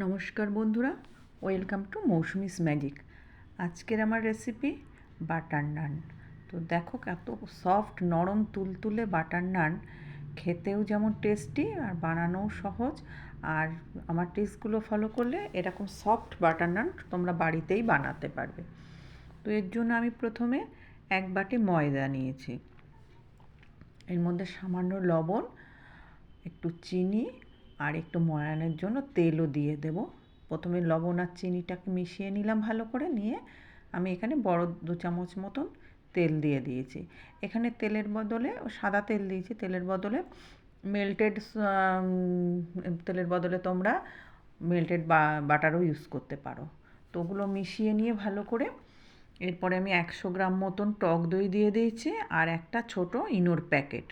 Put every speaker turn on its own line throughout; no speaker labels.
নমস্কার বন্ধুরা, welcome to Mousumi's magic. আজকের আমার রেসিপি বাটার নান। তো দেখো কত সফট নরম তুলতুলে বাটার নান, খেতেও যেমন টেস্টি আর বানানোও সহজ। আর আমার টিপসগুলো ফলো করলে এরকম সফট বাটার নান তোমরা বাড়িতেই বানাতে পারবে। তো এর জন্য আমি প্রথমে 1 বাটি ময়দা নিয়েছি, এর মধ্যে সামান্য লবণ, একটু চিনি আর একটু ময়ানের জন্য তেলও দিয়ে দেব। প্রথমে লবণ আর চিনিটাকে মিশিয়ে নিলাম ভালো করে, নিয়ে আমি এখানে বড় 2 চামচ মতন তেল দিয়ে দিয়েছি। এখানে তেলের বদলে সাদা তেল দিয়েছি, তেলের বদলে তেলের বদলে তোমরা মেল্টেড বাটারও ইউজ করতে পারো। তো ওগুলো মিশিয়ে নিয়ে ভালো করে এরপরে আমি 100 গ্রাম মতন টক দই দিয়ে দিয়েছি আর একটা ছোট ইনোর প্যাকেট।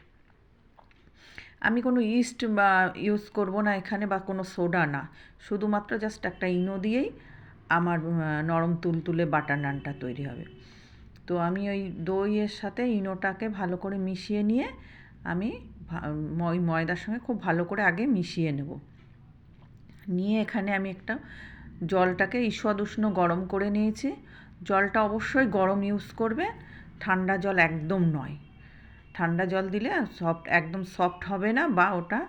আমি কোনো ইস্ট বা ইউজ করব না এখানে, বা কোনো সোডা না, শুধুমাত্র জাস্ট একটা ইনো দিয়েই আমার নরম তুলতুলে বাটার নানটা তৈরি হবে। তো আমি ওই দইয়ের সাথে ইনোটাকে ভালো করে মিশিয়ে নিয়ে আমি ওই ময়দার সঙ্গে খুব ভালো করে আগে মিশিয়ে নেব। নিয়ে এখানে আমি একটা জলটাকে ঈষৎ উষ্ণ গরম করে নিয়েছি। জলটা অবশ্যই গরম ইউজ করবে, ঠান্ডা জল একদম নয়। ঠান্ডা জল দিলে একদম সফট হবে না বা ওটা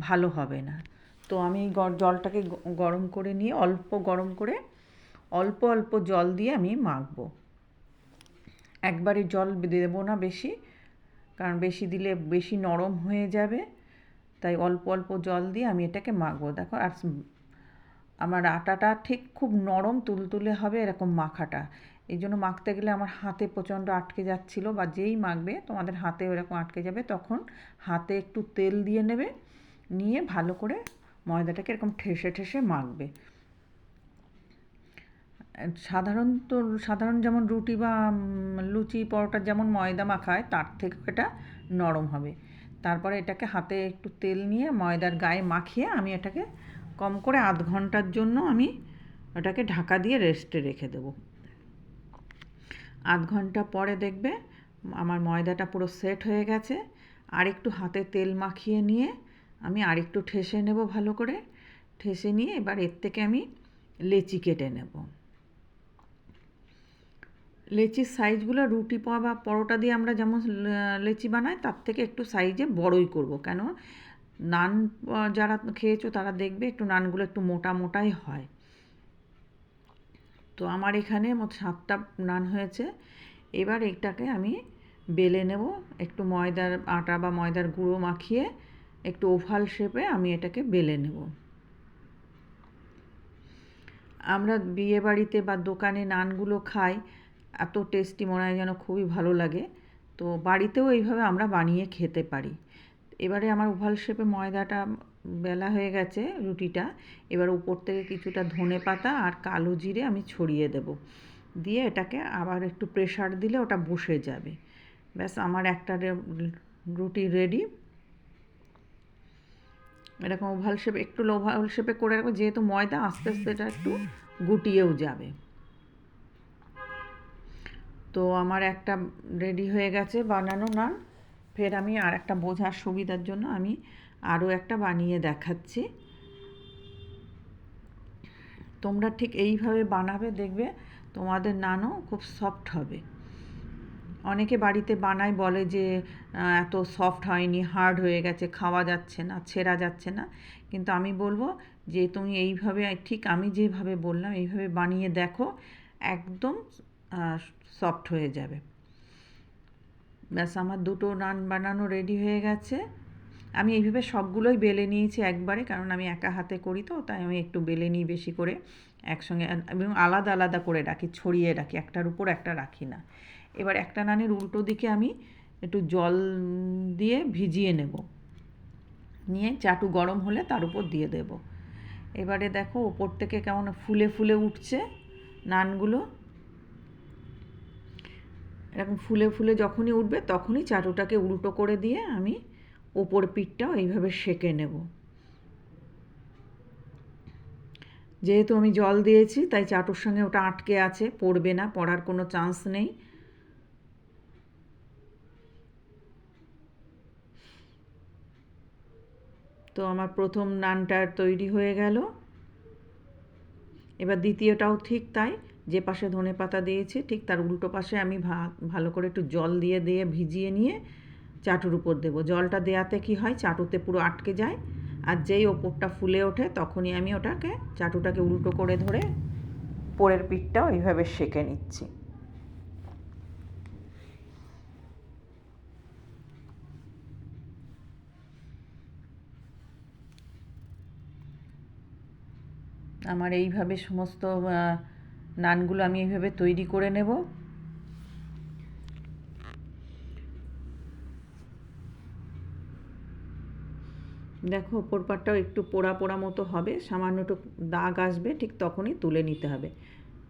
ভালো হবে না। তো আমি জলটাকে গরম করে নিয়ে গরম করে অল্প অল্প জল দিয়ে আমি মাখবো। একবারে জল দেবো না বেশি, কারণ বেশি দিলে বেশি নরম হয়ে যাবে। তাই অল্প অল্প জল দিয়ে আমি এটাকে মাখবো। দেখো, আর আমার আটাটা ঠিক খুব নরম তুলতুলে হবে এরকম মাখাটা। এই জন্য মাখতে গেলে আমার হাতে প্রচণ্ড আটকে যাচ্ছিলো, বা যেই মাখবে তোমাদের হাতে এরকম আটকে যাবে, তখন হাতে একটু তেল দিয়ে নেবে, নিয়ে ভালো করে ময়দাটাকে এরকম ঠেসে ঠেসে মাখবে। সাধারণ যেমন রুটি বা লুচি পরোটার যেমন ময়দা মাখায়, তার থেকে এটা নরম হবে। তারপরে এটাকে হাতে একটু তেল নিয়ে ময়দার গায়ে মাখিয়ে আমি এটাকে কম করে আধ ঘন্টার জন্য আমি ওটাকে ঢাকা দিয়ে রেস্টে রেখে দেবো। আধ ঘন্টা পরে দেখবে আমার ময়দাটা পুরো সেট হয়ে গেছে। আর একটু হাতে তেল মাখিয়ে নিয়ে আমি আর একটু ঠেসে নেব ভালো করে। ঠেসে নিয়ে এবার এর থেকে আমি লেচি কেটে নেব। লেচির সাইজগুলো রুটি বা পরোটা দিয়ে আমরা যেমন লেচি বানাই, তার থেকে একটু সাইজে বড়ই করব। কেন, নান যারা খেয়েছো তারা দেখবে একটু নানগুলো একটু মোটা মোটাই হয়। তো আমার এখানে মোট 7টা নান হয়েছে। এবার এটাকে আমি বেলে নেব, একটু ময়দার আটা বা ময়দার গুঁড়ো মাখিয়ে একটু ওভাল শেপে আমি এটাকে বেলে নেব। আমরা বিয়েবাড়িতে বা দোকানে নানগুলো খাই, এত টেস্টি মনে হয় যেন খুবই ভালো লাগে। তো বাড়িতেও এইভাবে আমরা বানিয়ে খেতে পারি। এবারে আমার ওভাল শেপে ময়দাটা বেলা হয়ে গেছে রুটিটা। এবার উপর থেকে কিছুটা ধনেপাতা আর কালো জিরে আমি ছড়িয়ে দেব, দিয়ে এটাকে আবার একটু প্রেসার দিলে ওটা বসে যাবে। ব্যাস, আমার একটা রুটি রেডি। এরকম ওভাল শেপে একটু ওভাল শেপে করে রাখবো, যেহেতু ময়দা আস্তে আস্তে এটা একটু গুটিয়েও যাবে। তো আমার একটা রেডি হয়ে গেছে বানানো নান। ফের আমি আর একটা বোঝার সুবিধার জন্য আমি আরও একটা বানিয়ে দেখাচ্ছি। তোমরা ঠিক এইভাবে বানাবে, দেখবে তোমাদের নানও খুব সফট হবে। অনেকে বাড়িতে বানায়, বলে যে এত সফট হয়নি, হার্ড হয়ে গেছে, খাওয়া যাচ্ছে না, ছেঁড়া যাচ্ছে না। কিন্তু আমি বলবো যে তুমি এইভাবে, ঠিক আমি যেভাবে বললাম এইভাবে বানিয়ে দেখো, একদম সফট হয়ে যাবে। ব্যাস, আমার দুটো নান বানানো রেডি হয়ে গেছে। আমি এইভাবে সবগুলোই বেলে নিয়েছি একবারে, কারণ আমি একা হাতে করি, তো তাই আমি একটু বেলে নিই বেশি করে একসঙ্গে, এবং আলাদা আলাদা করে রাখি, ছড়িয়ে রাখি, একটার উপর একটা রাখি না। এবার একটা নানের উল্টো দিকে আমি একটু জল দিয়ে ভিজিয়ে নেব, নিয়ে চাটু গরম হলে তার উপর দিয়ে দেব। এবারে দেখো ওপর থেকে কেমন ফুলে ফুলে উঠছে নানগুলো। এরকম ফুলে ফুলে যখনই উঠবে তখনই চাটুটাকে উল্টো করে দিয়ে আমি ওপর পিঠটাও এইভাবে সেঁকে নেব। যেহেতু আমি জল দিয়েছি তাই চাটুর সঙ্গে ওটা আটকে আছে, পড়বে না, পড়ার কোনো চান্স নেই। তো আমার প্রথম নানটা তৈরি হয়ে গেল। এবার দ্বিতীয়টাও ঠিক তাই, যে পাশে ধনেপাতা দিয়েছি ঠিক তার উল্টো পাশে আমি ভালো করে একটু জল দিয়ে দিয়ে ভিজিয়ে নিয়ে চাটুর উপর দেবো। জলটা দেওয়াতে কি হয়, চাটুতে পুরো আটকে যায়, আর যেই ওপরটা ফুলে ওঠে তখনই আমি ওটাকে চাটুটাকে উল্টো করে ধরে পোড়ের পিঠটা ওইভাবে সেঁকে নিচ্ছি। আমার এইভাবে সমস্ত নানগুলো আমি এইভাবে তৈরি করে নেব। দেখো ওপর পাটটাও একটু পোড়া পোড়া মতো হবে, সামান্য একটু দাগ আসবে, ঠিক তখনই তুলে নিতে হবে।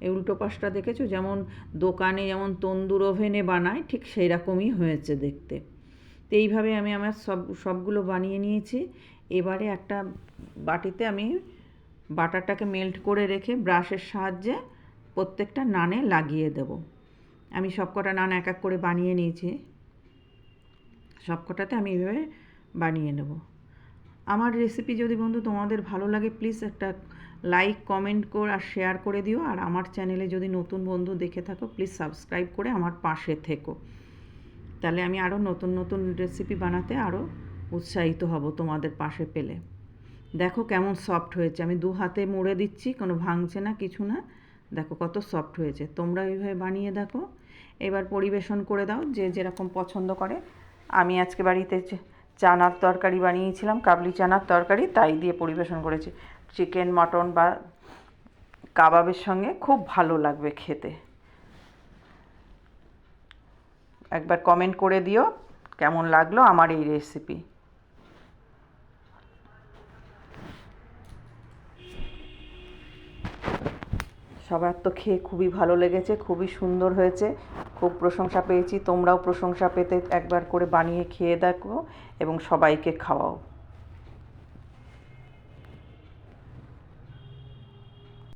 এই উল্টো পাশটা দেখেছো যেমন দোকানে যেমন তন্দুর ওভেনে বানায় ঠিক সেই রকমই হয়েছে দেখতে। তো এইভাবে আমি আমার সবগুলো বানিয়ে নিয়েছি। এবারে একটা বাটিতে আমি বাটারটাকে মেল্ট করে রেখে ব্রাশের সাহায্যে প্রত্যেকটা নানে লাগিয়ে দেব। আমি সবকটা নান এক এক করে বানিয়ে নিয়েছি, সবকটাতে আমি এইভাবে বানিয়ে নেব। আমার রেসিপি যদি বন্ধু তোমাদের ভালো লাগে প্লিজ একটা লাইক কমেন্ট আর শেয়ার করে দিও। আর আমার চ্যানেলে যদি নতুন বন্ধু দেখে থাকো প্লিজ সাবস্ক্রাইব করে আমার পাশে থেকো, তাহলে আমি আরও নতুন নতুন রেসিপি বানাতে আরও উৎসাহিত হব তোমাদের পাশে পেলে। দেখো কেমন সফট হয়েছে, আমি 2 হাতে মুড়ে দিচ্ছি, কোনো ভাঙছে না কিছু না। দেখো কত সফট হয়েছে, তোমরা এইভাবে বানিয়ে দেখো। এবার পরিবেশন করে দাও যে যেরকম পছন্দ করে। আমি আজকে বাড়িতে চানার তরকারি বানিয়েছিলাম, কাবলি চানার তরকারি, তাই দিয়ে পরিবেশন করেছি। চিকেন মটন বা কাবাবের সঙ্গে খুব ভালো লাগবে খেতে। একবার কমেন্ট করে দিও কেমন লাগলো আমার এই রেসিপি। সবার তো খেয়ে খুবই ভালো লেগেছে, খুবই সুন্দর হয়েছে, খুব প্রশংসা পেয়েছি। তোমরাও প্রশংসা পেতে একবার করে বানিয়ে খেয়ে দেখো এবং সবাইকে খাওয়াও।